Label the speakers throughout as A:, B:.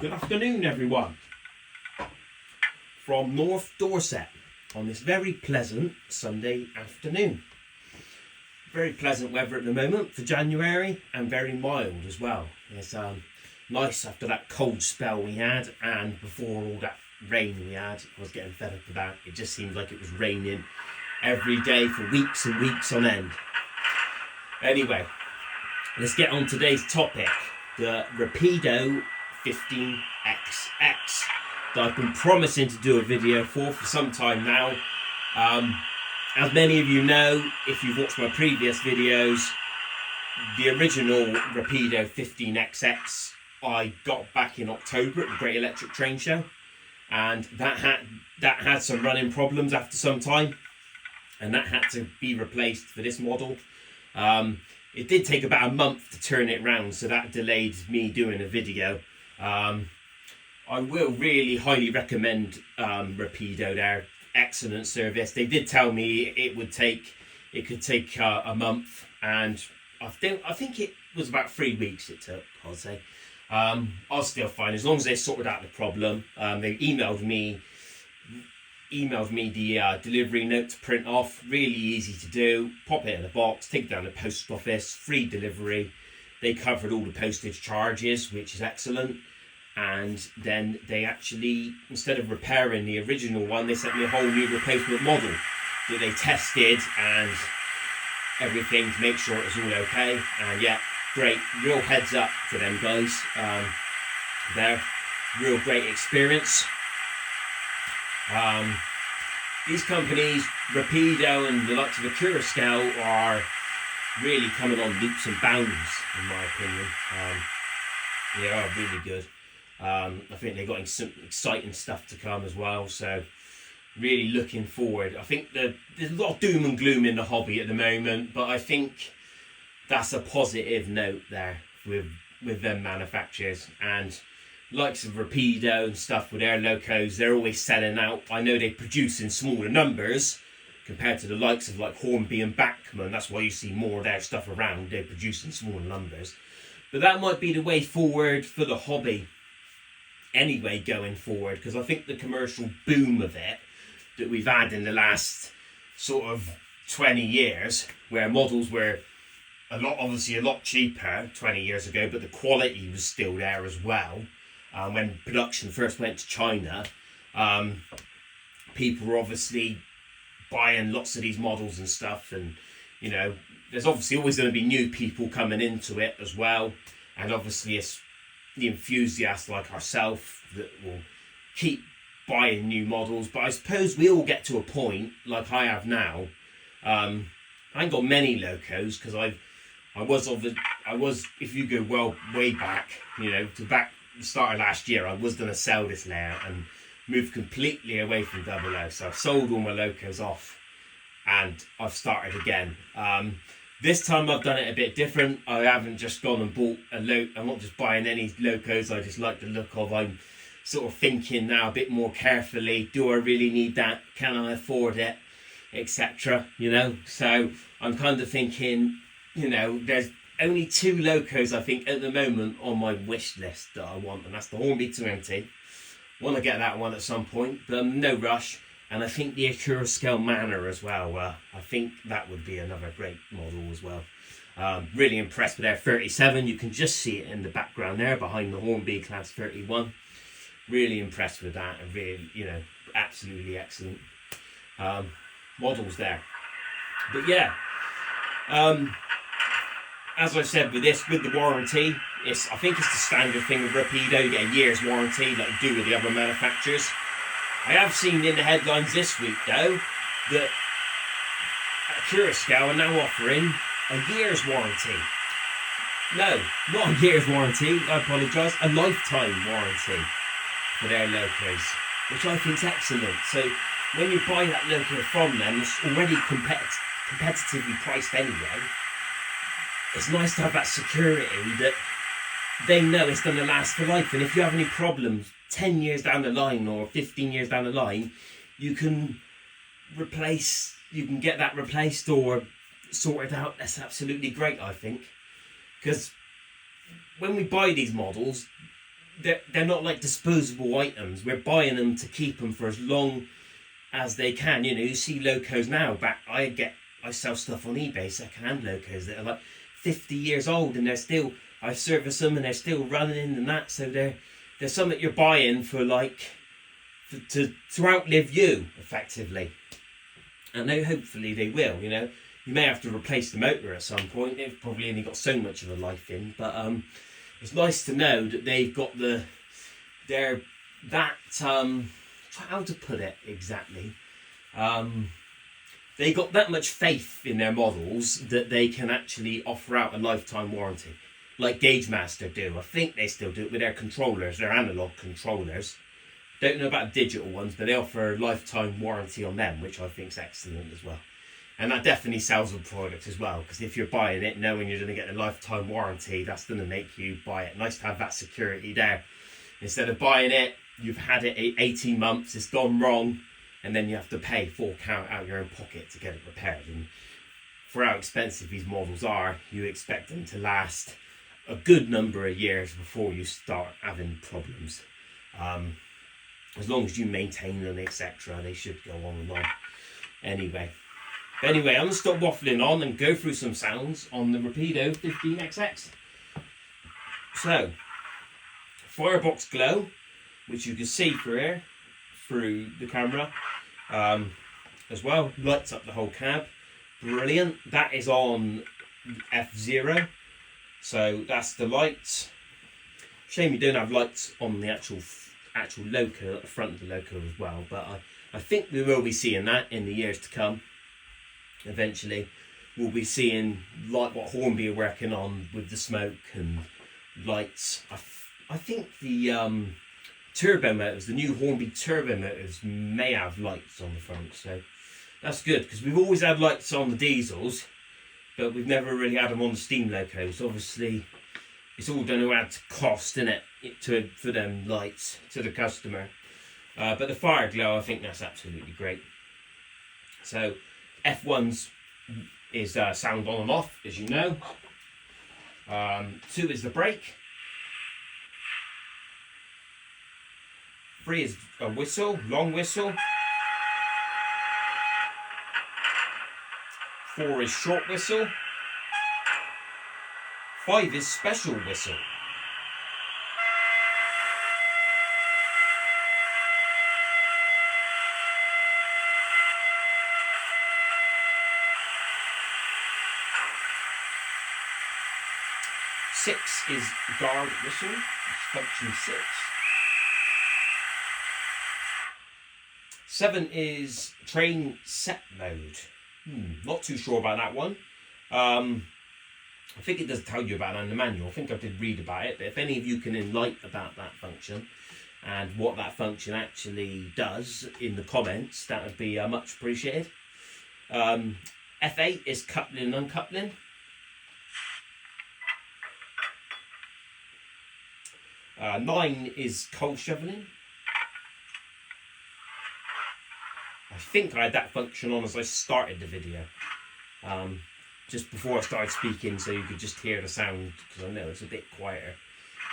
A: Good afternoon, everyone, from North Dorset on this very pleasant Sunday afternoon. Very pleasant weather at the moment for January and very mild as well. It's nice after that cold spell we had and before all that rain we had. I was getting fed up with that. It just seemed like it was raining every day for weeks and weeks on end. Anyway, let's get on today's topic, the RAPIDO 15XX that I've been promising to do a video for some time now. As many of you know, if you've watched my previous videos, the original RAPIDO 15XX I got back in October at the Great Electric Train Show, and that had some running problems after some time, and that had to be replaced for this model. It did take about a month to turn it round, so that delayed me doing a video. I will really highly recommend RAPIDO. Their excellent service. They did tell me it could take a month, and I think it was about 3 weeks it took, I'll say. I'll still fine as long as they sorted out the problem. They emailed me the delivery note to print off. Really easy to do. Pop it in a box, take it down to the post office, free delivery. They covered all the postage charges, which is excellent. And then they actually, instead of repairing the original one, they sent me a whole new replacement model that they tested and everything to make sure it was all okay. And yeah, great, real heads up to them guys. They're real great experience. These companies, RAPIDO and the likes of Scale, are really coming on leaps and bounds, in my opinion. They are really good. I think they've got some exciting stuff to come as well, so really looking forward. I think there's a lot of doom and gloom in the hobby at the moment, but I think that's a positive note there with them manufacturers. And likes of RAPIDO and stuff with their locos, they're always selling out. I know they produce in smaller numbers compared to the likes of like Hornby and Bachmann. That's why you see more of their stuff around. They produce in smaller numbers, but that might be the way forward for the hobby anyway going forward, because I think the commercial boom of it that we've had in the last sort of 20 years, where models were obviously a lot cheaper 20 years ago, but the quality was still there as well. When production first went to China, people were obviously buying lots of these models and stuff, and you know, there's obviously always going to be new people coming into it as well, and obviously it's the enthusiasts like ourselves that will keep buying new models. But I suppose we all get to a point like I have now. I ain't got many locos because I was if you go way back, you know, to back the start of last year, I was going to sell this layout and move completely away from 00. So I've sold all my locos off and I've started again. This time I've done it a bit different. I haven't just gone and bought a I'm not just buying any locos I just like the look of. I'm sort of thinking now a bit more carefully. Do I really need that? Can I afford it? Etc. You know, so I'm kind of thinking, you know, there's only 2 locos I think at the moment on my wish list that I want, and that's the Hornby 2MT. Want to get that one at some point, but no rush. And I think the Scale Manor as well. I think that would be another great model as well. Really impressed with their 37. You can just see it in the background there behind the Hornby Class 31. Really impressed with that, and really, you know, absolutely excellent models there. But yeah, as I said with the warranty, I think it's the standard thing with RAPIDO. You get a year's warranty like you do with the other manufacturers. I have seen in the headlines this week, though, that Scale are now offering a year's warranty. No, not a year's warranty, I apologise, a lifetime warranty for their locos, which I think is excellent. So when you buy that loco from them, it's already competitively priced anyway. It's nice to have that security that they know it's going to last for life, and if you have any problems 10 years down the line or 15 years down the line, you can get that replaced or sorted out. That's absolutely great, I think, because when we buy these models, they're not like disposable items. We're buying them to keep them for as long as they can. You know, you see locos now. I sell stuff on eBay, second-hand locos that are like 50 years old, and I service them and they're still running and that. So they're something you're buying for to outlive you effectively. And hopefully they will. You know, you may have to replace the motor at some point. It's probably only got so much of a life in, but it's nice to know that they've got how to put it exactly. They got that much faith in their models that they can actually offer out a lifetime warranty, like Gagemaster do. I think they still do it with their controllers, their analog controllers. Don't know about digital ones, but they offer a lifetime warranty on them, which I think is excellent as well. And that definitely sells the product as well, because if you're buying it knowing you're going to get a lifetime warranty, that's going to make you buy it. Nice to have that security there. Instead of buying it, you've had it 18 months, it's gone wrong, and then you have to pay £4 out of your own pocket to get it repaired. And for how expensive these models are, you expect them to last a good number of years before you start having problems. As long as you maintain them, etc., they should go on and on. Anyway, I'm going to stop waffling on and go through some sounds on the Rapido 15XX. So, firebox glow, which you can see through here, through the camera, as well. Lights up the whole cab. Brilliant. That is on F0. So that's the lights. Shame you don't have lights on the actual loco, at the front of the loco as well. But I think we will be seeing that in the years to come. Eventually, we'll be seeing like what Hornby are working on with the smoke and lights. I think the turbo motors, the new Hornby turbo motors, may have lights on the front, so that's good, because we've always had lights on the diesels, but we've never really had them on the steam locos. Obviously, it's all going to add to cost, isn't it, for them lights to the customer. But the fire glow, I think that's absolutely great. So F1's is sound on and off, as you know. 2 is the brake. 3 is a whistle, long whistle. 4 is short whistle. 5 is special whistle. 6 is guard whistle, that's function 6. 7 is train set mode. Not too sure about that one. I think it does tell you about that in the manual. I think I did read about it, but if any of you can enlighten about that function and what that function actually does in the comments, that would be much appreciated. F8 is coupling and uncoupling. 9 is coal shoveling. I think I had that function on as I started the video, just before I started speaking, so you could just hear the sound, because I know it's a bit quieter,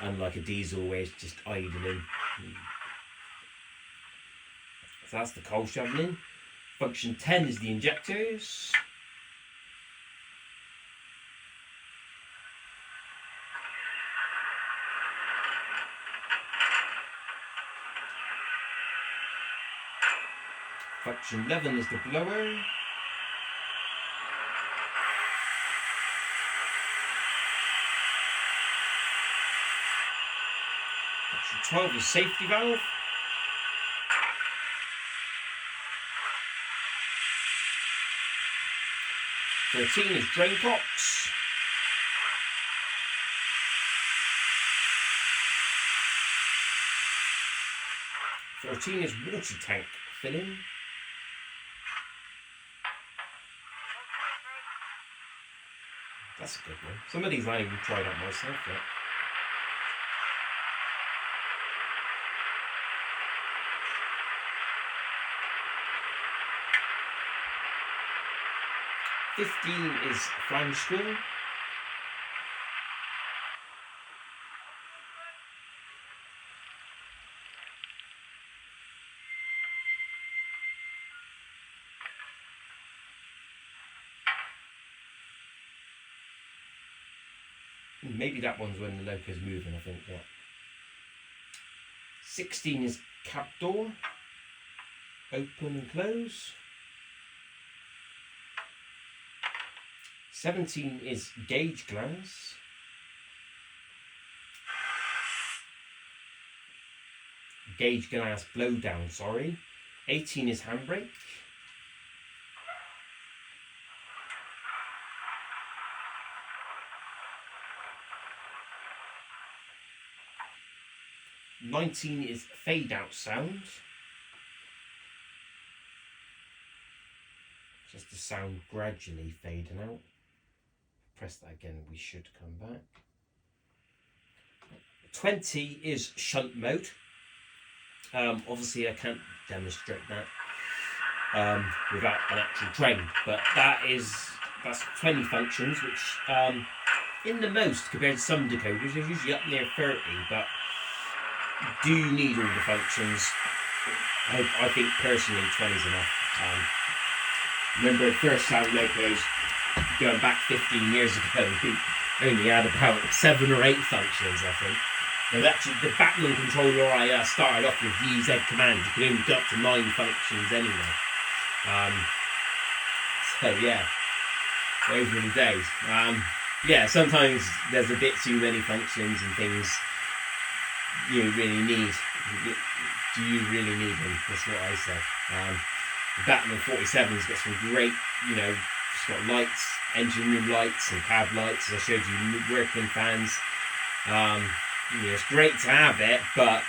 A: unlike a diesel where it's just idling. So that's the coal shoveling. Function 10 is the injectors. Function 11 is the blower. Function 12 is safety valve. Function 13 is drain cocks. Function 14 is water tank filling. That's a good one. Some of these I haven't even tried out myself yet. $15 is flange screw. Maybe that one's when the loco's moving, I think, yeah. 16 is cap door, open and close. 17 is gauge glass. Gauge glass blow down, sorry. 18 is handbrake. 19 is fade out sound. Just the sound gradually fading out. Press that again, we should come back. 20 is shunt mode. Obviously I can't demonstrate that without an actual train, but that's 20 functions, which in the most compared to some decoders are usually up near 30, but do you need all the functions? I think personally 20 is enough. Remember first sound locos going back 15 years ago, we only had about 7 or 8 functions, I think. And actually, the Batman controller I started off with, the EZ command, you could only go up to 9 functions anyway. So yeah, those were the days. Yeah, sometimes there's a bit too many functions and things you really need. Do you really need them? That's what I say. The Batman 47's got some great, it's got lights, engine room lights and cab lights, as I showed you, working fans. It's great to have it, but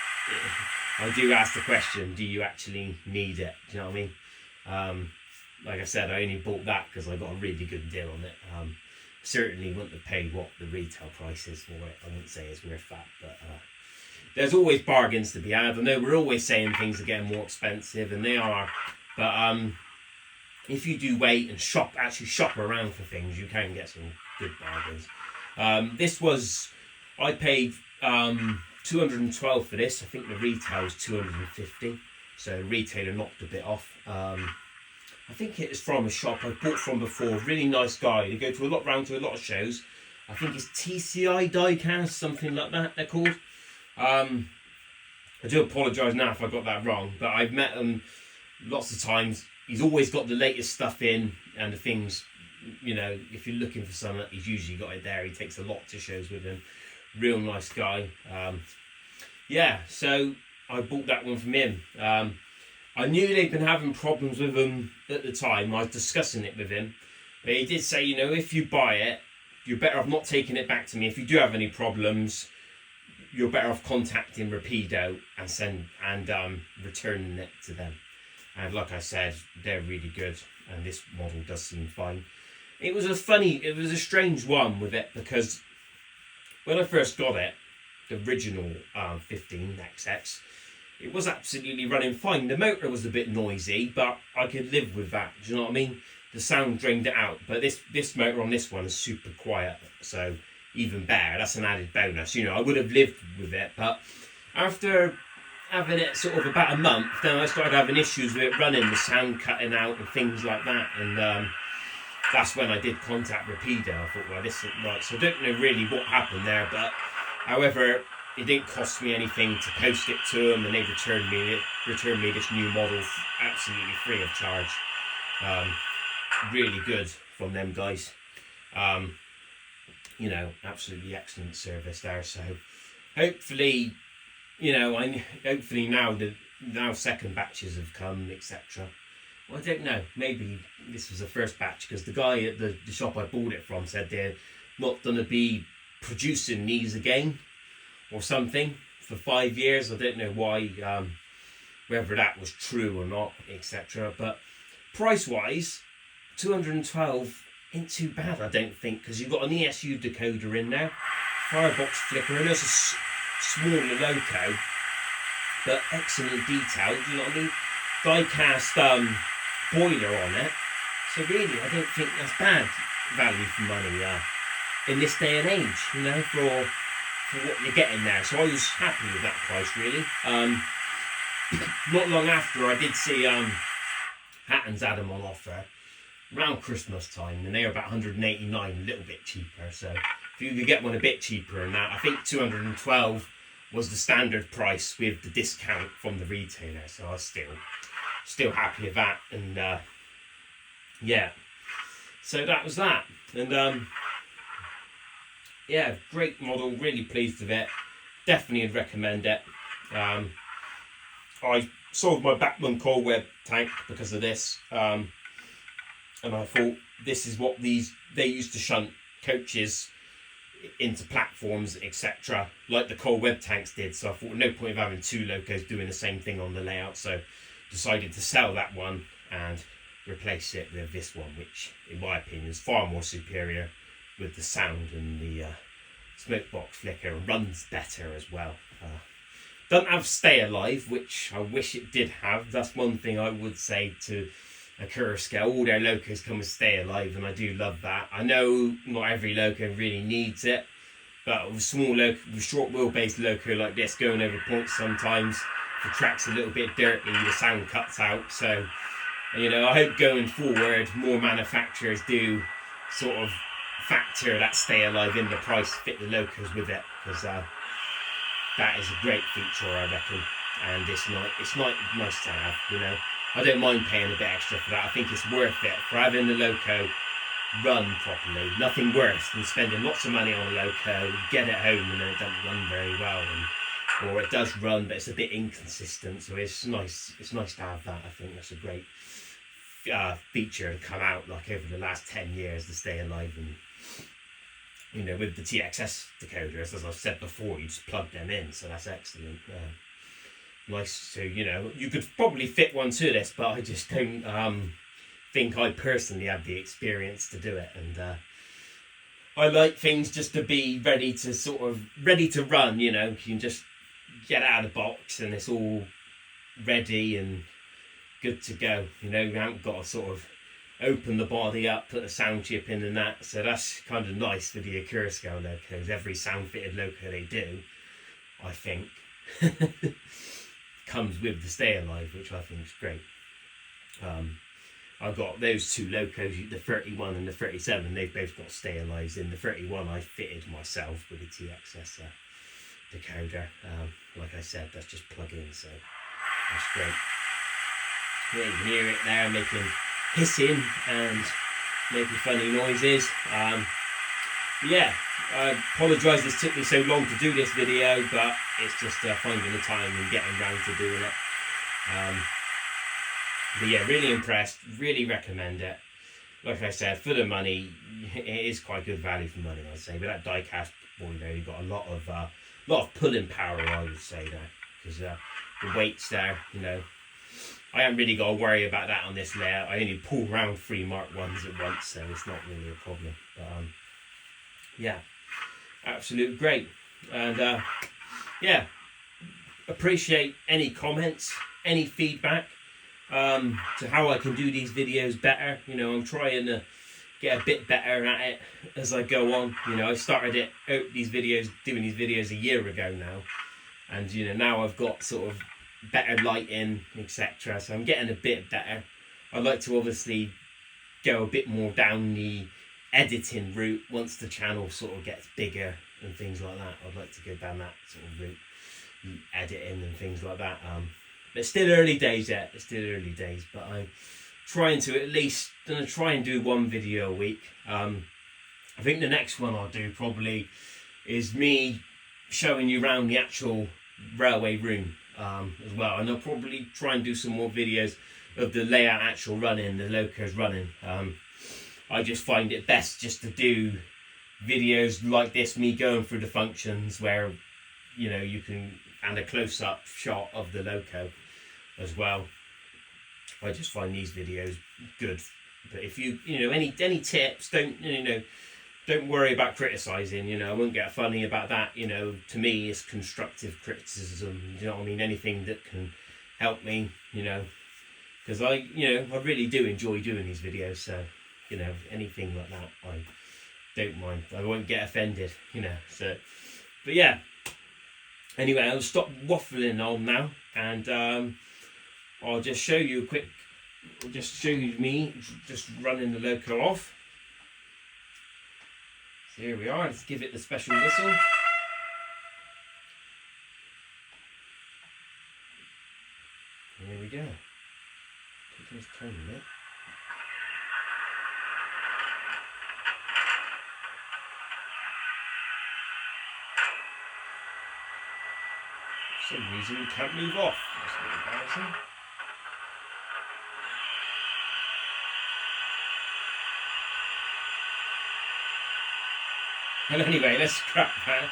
A: I do ask the question, do you actually need it? Do you know what I mean? Like I said, I only bought that because I got a really good deal on it. Certainly wouldn't have paid what the retail price is for it. I wouldn't say it's worth that, but there's always bargains to be had. I know we're always saying things are getting more expensive, and they are, but if you do wait and actually shop around for things, you can get some good bargains. I paid 212 for this. I think the retail was 250, so retailer knocked a bit off. I think it is from a shop I bought from before. Really nice guy. They go to round to a lot of shows. I think it's TCI Diecast, something like that they're called. I do apologise now if I got that wrong, but I've met him lots of times. He's always got the latest stuff in, and the things, if you're looking for something, he's usually got it there. He takes a lot to shows with him. Real nice guy. Yeah, so I bought that one from him. I knew they'd been having problems with them at the time. I was discussing it with him, but he did say, if you buy it, you're better off not taking it back to me. If you do have any problems, you're better off contacting Rapido and returning it to them. And like I said, they're really good, and this model does seem fine. It was a strange one with it, because when I first got it, the original 15XX, it was absolutely running fine. The motor was a bit noisy, but I could live with that. Do you know what I mean? The sound drained it out. But this motor on this one is super quiet, so even better. That's an added bonus. I would have lived with it, but after having it sort of about a month, then I started having issues with it running, the sound cutting out and things like that. And that's when I did contact Rapido. I thought, well, this isn't right. So I don't know really what happened there, but however, it didn't cost me anything to post it to them, and they returned me this new model absolutely free of charge. Really good from them guys. Absolutely excellent service there. So hopefully, hopefully now second batches have come, etc. Well, I don't know. Maybe this was the first batch, because the guy at the shop I bought it from said they're not going to be producing these again or something for 5 years. I don't know why, whether that was true or not, etc. But price-wise, 212 ain't too bad, I don't think, because you've got an ESU decoder in there, firebox flicker, and there's a smaller loco, but excellent detail. Do you know what I mean? Die-cast boiler on it. So really, I don't think that's bad value for money in this day and age, for what you're getting there. So I was happy with that price, really. Not long after, I did see Hatton's had them on offer around Christmas time, and they were about 189, a little bit cheaper. So if you could get one a bit cheaper than that, I think 212 was the standard price with the discount from the retailer. So I was still happy with that. And yeah, so that was that. And yeah, great model, really pleased with it. Definitely would recommend it. I sold my Bachmann coil web tank because of this, and I thought this is what they used to shunt coaches into platforms, etc., like the coil web tanks did. So I thought no point of having two locos doing the same thing on the layout, so decided to sell that one and replace it with this one, which in my opinion is far more superior with the sound and the smoke box flicker, and runs better as well. Doesn't have stay alive, which I wish it did have. That's one thing I would say to a Kurska. All their locos come with stay alive, and I do love that. I know not every loco really needs it, but with a small loco, with short wheelbase loco like this, going over points sometimes, the track's a little bit dirty, the sound cuts out. So, you know, I hope going forward more manufacturers do sort of factor that stay alive in the price, fit the locos with it, because that is a great feature, I reckon, and it's nice to have. You know, I don't mind paying a bit extra for that. I think it's worth it for having the loco run properly. Nothing worse than spending lots of money on a loco, get it home, and then it doesn't run very well, or it does run but it's a bit inconsistent. So it's nice to have that. I think that's a great feature to come out like over the last 10 years to stay alive. And you know, with the TXS decoders, as I've said before, you just plug them in, so that's excellent. Nice. So, you know, you could probably fit one to this, but I just don't think I personally have the experience to do it. And I like things just to be ready to run. You know, you can just get out of the box and it's all ready and good to go. You know, you haven't got to sort of open the body up, put a sound chip in and that. So that's kind of nice with the Kurska locos. Every sound fitted loco they do, I think, comes with the stay alive, which I think is great. I've got those two locos, the 31 and the 37. They've both got stay alives in. The 31 I fitted myself with the TXS decoder. Like I said, that's just plug in, so that's great. Yeah, you can hear it there making hissing and making funny noises. Yeah, I apologise this took me so long to do this video, but it's just finding the time and getting around to doing it. But yeah, really impressed, really recommend it. Like I said, for the money, it is quite good value for money, I'd say. With that die-cast boiler, you've got a lot of pulling power, I would say, there, because the weight's there, you know. I haven't really got to worry about that on this layout. I only pull around 3 Mark 1s at once, so it's not really a problem. But yeah, absolute great. And yeah, appreciate any comments, any feedback to how I can do these videos better. You know, I'm trying to get a bit better at it as I go on. You know, I started doing these videos a year ago now, and you know, now I've got sort of better lighting, etc. So I'm getting a bit better. I'd like to obviously go a bit more down the editing route once the channel sort of gets bigger and things like that. I'd like to go down that sort of route, editing and things like that. But it's still early days yet. It's still early days, but I'm trying to at least try and do 1 video a week. I think the next one I'll do probably is me showing you around the actual railway room as well, and I'll probably try and do some more videos of the layout actual running, the locos running. I just find it best just to do videos like this, me going through the functions where, you know, you can, and a close-up shot of the loco as well. I just find these videos good. But if you know, any tips, don't worry about criticising. You know, I won't get funny about that. You know, to me, it's constructive criticism. You know what I mean? Anything that can help me, you know, because I really do enjoy doing these videos. So, you know, anything like that, I don't mind. I won't get offended, you know. So, but yeah. Anyway, I'll stop waffling on now, and I'll just show you me just running the loco off. Here we are. Let's give it the special whistle. Here we go. Taking his time a bit. For some reason we can't move off. That's a bit embarrassing. And anyway, let's scrap that.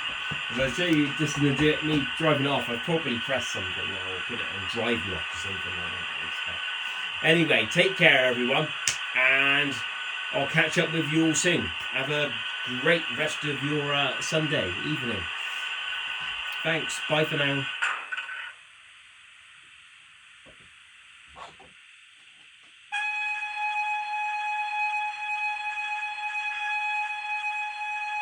A: As I say, you're just going to do it, me driving off. I've probably pressed something or put it on drive lock or something like that. Anyway, take care everyone, and I'll catch up with you all soon. Have a great rest of your Sunday evening. Thanks, bye for now.